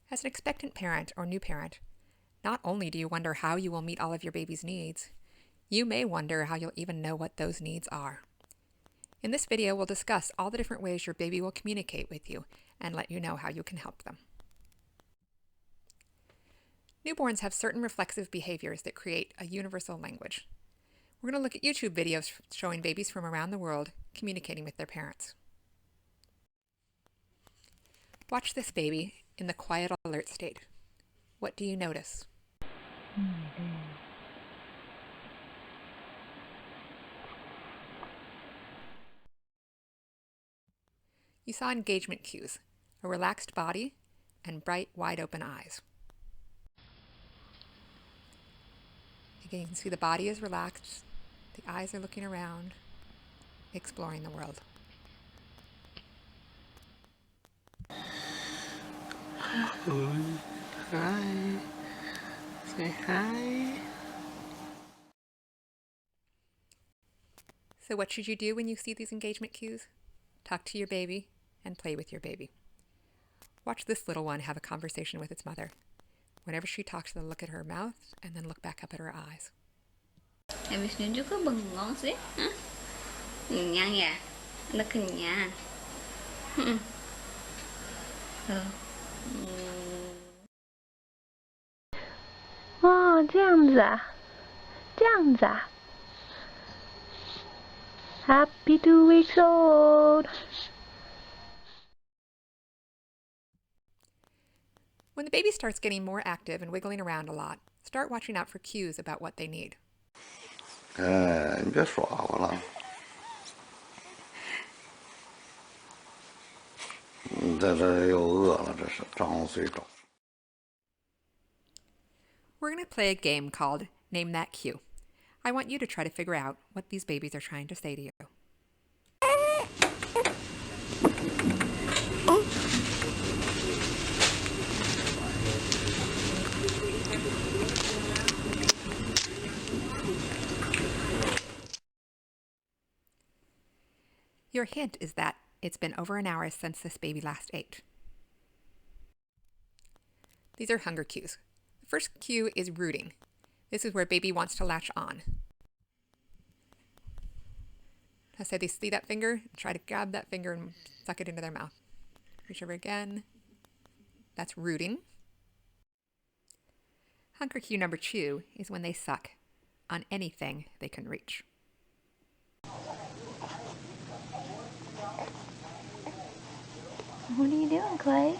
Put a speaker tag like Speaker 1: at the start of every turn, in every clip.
Speaker 1: As an expectant parent or new parent, not only do you wonder how you will meet all of your baby's needs, you may wonder how you'll even know what those needs are. In this video, we'll discuss all the different ways your baby will communicate with you and let you know how you can help them. Newborns have certain reflexive behaviors that create a universal language. We're going to look at YouTube videos showing babies from around the world communicating with their parents. Watch this baby in the quiet alert state. What do you notice? You saw engagement cues, a relaxed body, and bright, wide-open eyes. Again, you can see the body is relaxed, the eyes are looking around, exploring the world.
Speaker 2: Hi. Say hi.
Speaker 1: So what should you do when you see these engagement cues? Talk to your baby and play with your baby. Watch this little one have a conversation with its mother. Whenever she talks, they'll look at her mouth and then look back up at her eyes.
Speaker 3: Habis nunjuk ke bengong sih? Hah? Kenyang ya? Udah kenyang. Tuh.
Speaker 4: 哦，这样子啊，这样子啊。Happy 2 weeks old.
Speaker 1: When the baby starts getting more active and wiggling around a lot, start watching out for cues about what they need.
Speaker 2: 你别耍我了。这又饿了，这是张嘴找。
Speaker 1: We're going to play a game called Name That Cue. I want you to try to figure out what these babies are trying to say to you. Your hint is that it's been over an hour since this baby last ate. These are hunger cues. The first cue is rooting. This is where baby wants to latch on. I say they see that finger, try to grab that finger and suck it into their mouth. Reach over again. That's rooting. Hunger cue number 2 is when they suck on anything they can reach.
Speaker 4: What are you doing, Clay?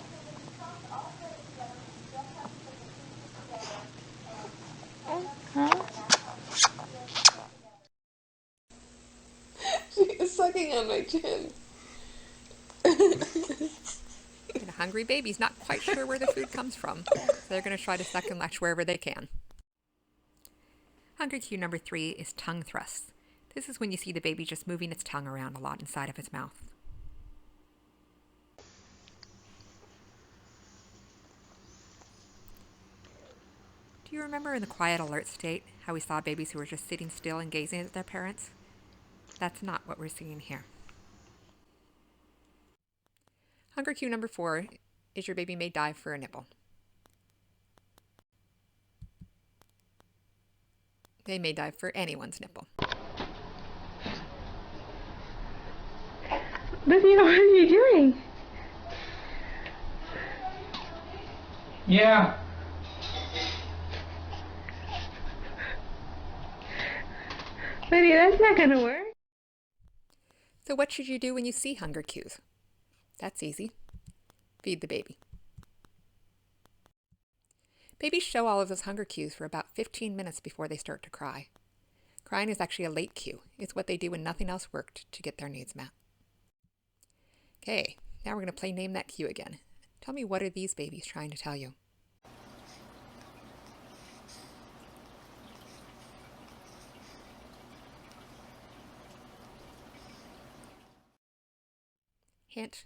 Speaker 4: Huh?
Speaker 5: She's sucking on my chin.
Speaker 1: And a hungry baby's not quite sure where the food comes from, so they're going to try to suck and latch wherever they can. Hunger cue number 3 is tongue thrusts. This is when you see the baby just moving its tongue around a lot inside of its mouth. Do you remember in the quiet alert state how we saw babies who were just sitting still and gazing at their parents? That's not what we're seeing here. Hunger cue number 4 is your baby may dive for a nipple. They may dive for anyone's nipple.
Speaker 4: Baby, what are you doing?
Speaker 6: Yeah.
Speaker 4: Baby, that's not gonna work.
Speaker 1: So what should you do when you see hunger cues? That's easy. Feed the baby. Babies show all of those hunger cues for about 15 minutes before they start to cry. Crying is actually a late cue. It's what they do when nothing else worked to get their needs met. Okay, now we're going to play Name That Cue again. Tell me, what are these babies trying to tell you? Hint,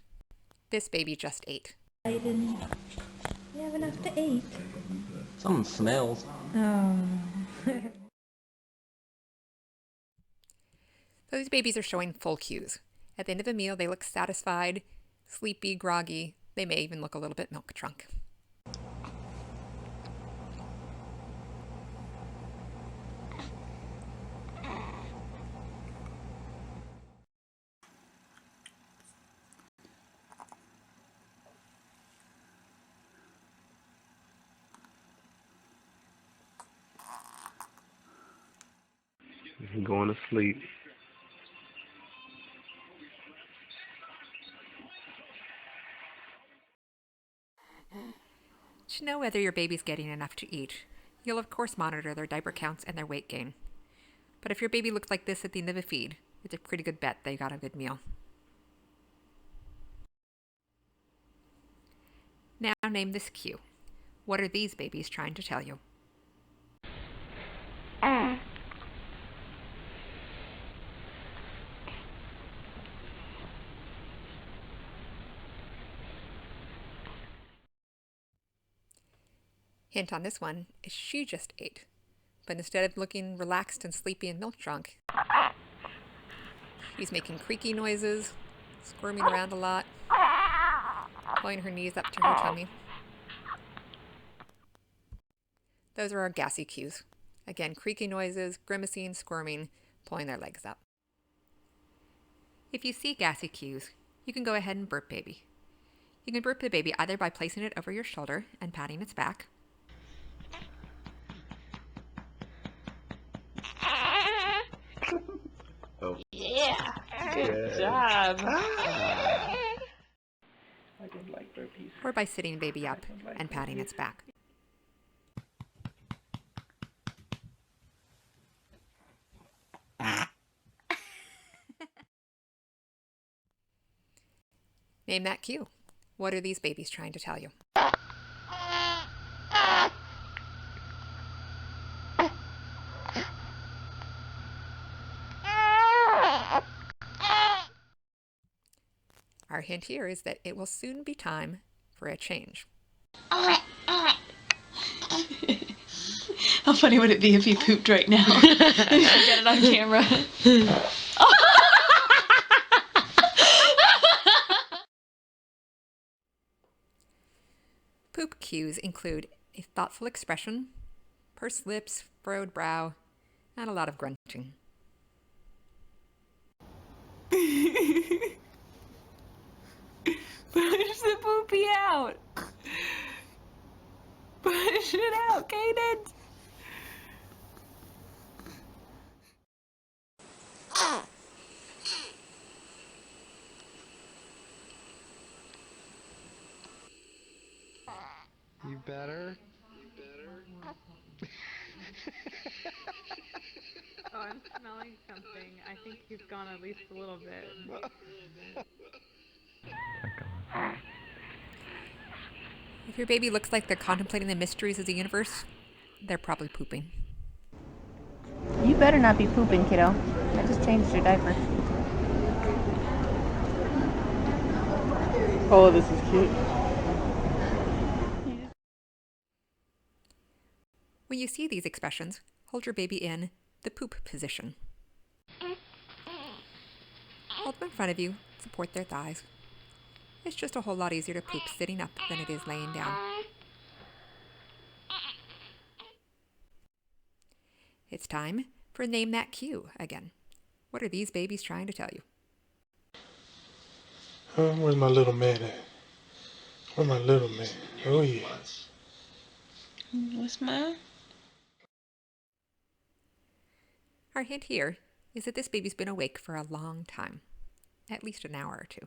Speaker 1: this baby just ate.
Speaker 7: I didn't. You have enough to eat.
Speaker 6: Something smells.
Speaker 7: Oh.
Speaker 1: So these babies are showing full cues. At the end of a meal, they look satisfied, sleepy, groggy. They may even look a little bit milk drunk.
Speaker 8: going to sleep.
Speaker 1: To know whether your baby's getting enough to eat, you'll of course monitor their diaper counts and their weight gain. But if your baby looks like this at the end of a feed, it's a pretty good bet they got a good meal. Now name this cue. What are these babies trying to tell you? Hint on this one is she just ate. But instead of looking relaxed and sleepy and milk drunk, she's making creaky noises, squirming around a lot, pulling her knees up to her tummy. Those are our gassy cues. Again, creaky noises, grimacing, squirming, pulling their legs up. If you see gassy cues, you can go ahead and burp baby. You can burp the baby either by placing it over your shoulder and patting its back,
Speaker 5: Oh. Yeah. Good job.
Speaker 1: or by sitting baby up and patting its back. Name that cue. What are these babies trying to tell you? Our hint here is that it will soon be time for a change.
Speaker 5: How funny would it be if he pooped right now? If you get it on camera.
Speaker 1: Poop cues include a thoughtful expression, pursed lips, furrowed brow, and a lot of grunting.
Speaker 5: Push the poopy out. Push it out, Kaden.
Speaker 8: You better?
Speaker 9: Oh, I'm smelling something. I think he's gone at least a little bit.
Speaker 1: If your baby looks like they're contemplating the mysteries of the universe, they're probably pooping.
Speaker 4: You better not be pooping, kiddo. I just changed your diaper.
Speaker 10: Oh, this is cute.
Speaker 1: When you see these expressions, hold your baby in the poop position. Hold them in front of you, support their thighs. It's just a whole lot easier to poop sitting up than it is laying down. It's time for Name That Cue again. What are these babies trying to tell you?
Speaker 10: Where's my little man at? Where's my little man? Oh, yeah.
Speaker 5: What's mine?
Speaker 1: Our hint here is that this baby's been awake for a long time, at least an hour or two.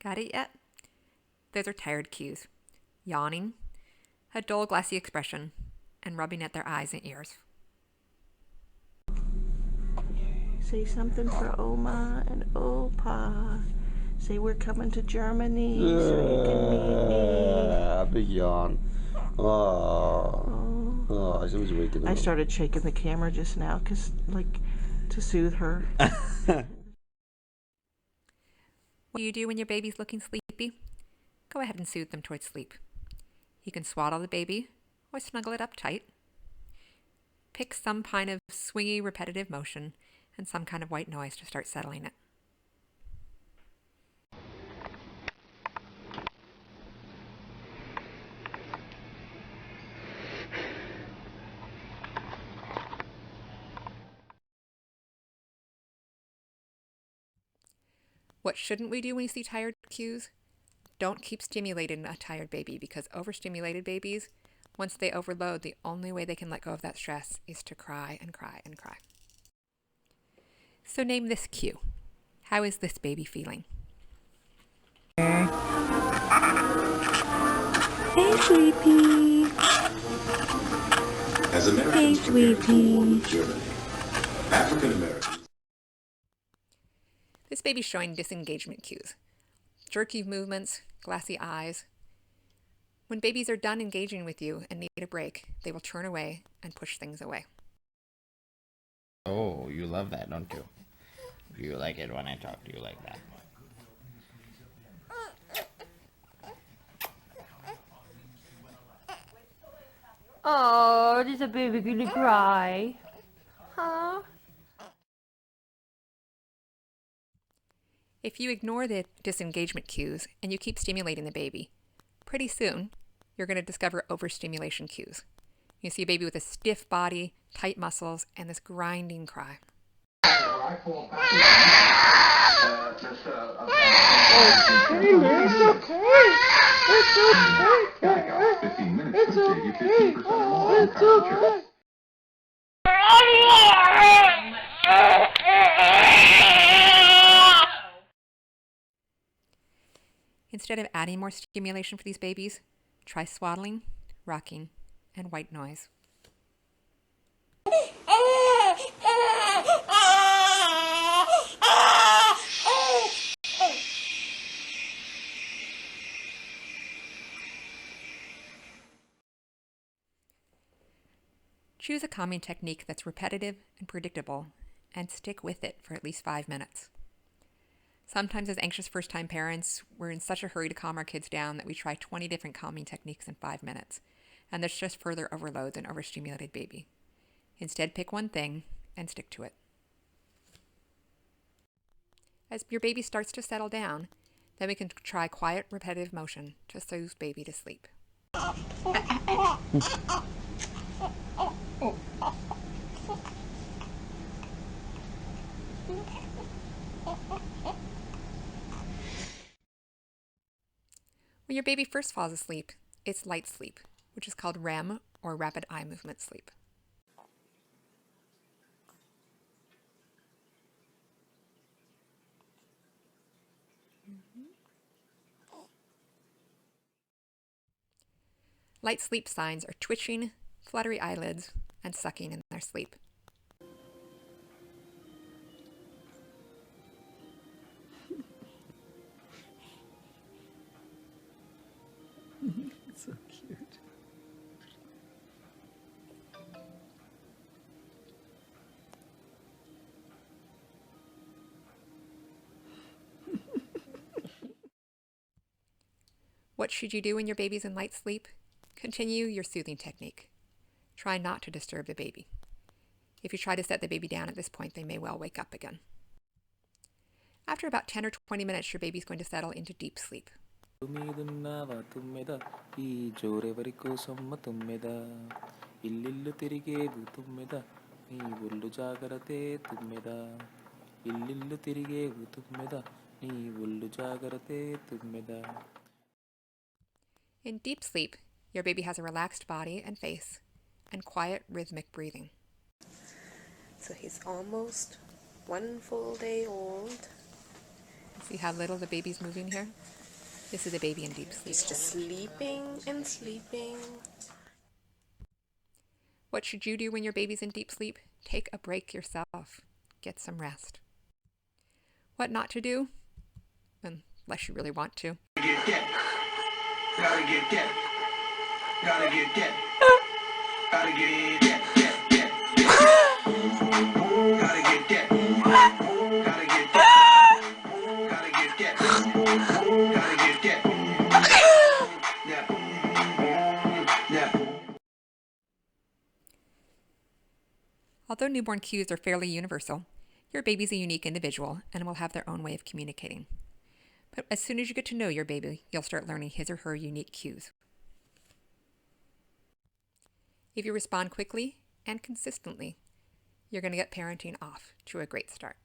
Speaker 1: Got it yet? Those are tired cues. Yawning, a dull, glassy expression, and rubbing at their eyes and ears.
Speaker 11: Say something for Oma and Opa. Say we're coming to Germany so you can meet me.
Speaker 2: Big yawn. Oh, she was waking up.
Speaker 11: I started shaking the camera just now, to soothe her.
Speaker 1: What do you do when your baby's looking sleepy? Go ahead and soothe them towards sleep. You can swaddle the baby or snuggle it up tight. Pick some kind of swingy, repetitive motion and some kind of white noise to start settling it. What shouldn't we do when we see tired cues? Don't keep stimulating a tired baby, because overstimulated babies, once they overload, the only way they can let go of that stress is to cry and cry and cry. So name this cue. How is this baby feeling?
Speaker 7: Hey, sweetie.
Speaker 12: As Americans prepare for war with Germany, African Americans.
Speaker 1: This baby's showing disengagement cues. Jerky movements, glassy eyes. When babies are done engaging with you and need a break, they will turn away and push things away.
Speaker 13: Oh, you love that, don't you? You like it when I talk to you like that.
Speaker 7: Oh, is a baby gonna cry? Huh?
Speaker 1: If you ignore the disengagement cues and you keep stimulating the baby, pretty soon you're going to discover overstimulation cues. You see a baby with a stiff body, tight muscles, and this grinding cry.
Speaker 7: It's okay. It's okay. It's okay.
Speaker 1: Instead of adding more stimulation for these babies, try swaddling, rocking, and white noise. Choose a calming technique that's repetitive and predictable, and stick with it for at least 5 minutes. Sometimes as anxious first-time parents, we're in such a hurry to calm our kids down that we try 20 different calming techniques in 5 minutes, and this just further overloads an overstimulated baby. Instead, pick one thing and stick to it. As your baby starts to settle down, then we can try quiet, repetitive motion to soothe baby to sleep. When your baby first falls asleep, it's light sleep, which is called REM, or rapid eye movement sleep. Light sleep signs are twitching, fluttery eyelids, and sucking in their sleep.
Speaker 14: So cute.
Speaker 1: What should you do when your baby's in light sleep? Continue your soothing technique. Try not to disturb the baby. If you try to set the baby down at this point, they may well wake up again. After about 10 or 20 minutes, your baby's going to settle into deep sleep. In deep sleep, your baby has a relaxed body and face, and quiet, rhythmic breathing.
Speaker 15: So he's almost 1 full day old.
Speaker 1: See how little the baby's moving here? This is a baby in deep sleep.
Speaker 15: He's just sleeping and sleeping.
Speaker 1: What should you do when your baby's in deep sleep? Take a break yourself. Get some rest. What not to do? Unless you really want to.
Speaker 16: Get that. Gotta get that. Gotta get that. Gotta get that. Gotta get that. Gotta get that. Gotta get that. Gotta get that.
Speaker 1: Although newborn cues are fairly universal, your baby's a unique individual and will have their own way of communicating. But as soon as you get to know your baby, you'll start learning his or her unique cues. If you respond quickly and consistently, you're going to get parenting off to a great start.